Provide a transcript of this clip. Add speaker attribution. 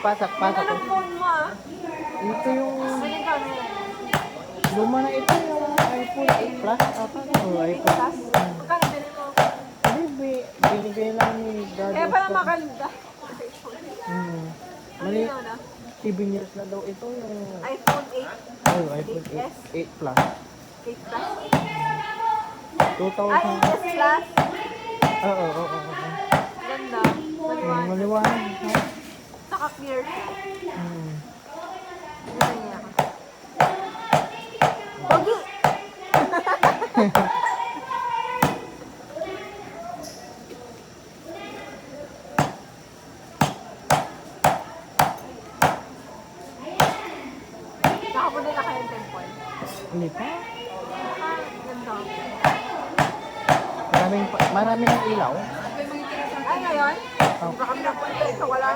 Speaker 1: pasok,
Speaker 2: Ganda
Speaker 1: pasok.
Speaker 2: ng phone mo ah.
Speaker 1: Ito yung,
Speaker 2: Ano ka na?
Speaker 1: luma na ito yung iPhone 8 Plus. Ata, o iPhone.
Speaker 2: Plus? Magkano bilhin mo?
Speaker 1: Hindi, binibigay lang ni Daddy
Speaker 2: Kaya pala
Speaker 1: Oscar.
Speaker 2: maganda.
Speaker 1: Mali,
Speaker 2: Ano na?
Speaker 1: 7 years na daw ito yung,
Speaker 2: iPhone 8.
Speaker 1: oh, iPhone 8, 8 Plus.
Speaker 2: 8 Plus.
Speaker 1: 2,000.
Speaker 2: Ay, 8 Plus.
Speaker 1: Oo, oo, oo.
Speaker 2: Ganda. Maliwanag.
Speaker 1: Maliwanag.
Speaker 2: Naka-clear siya.
Speaker 1: Hmm.
Speaker 2: Ganda niya. Pogi! Nakapunta na kayo ng temple.
Speaker 1: Hindi pa.
Speaker 2: Ah, ganda.
Speaker 1: Maraming ng ilaw.
Speaker 2: Ay, ngayon?
Speaker 1: Oh.
Speaker 2: Baka napunta ito. Wala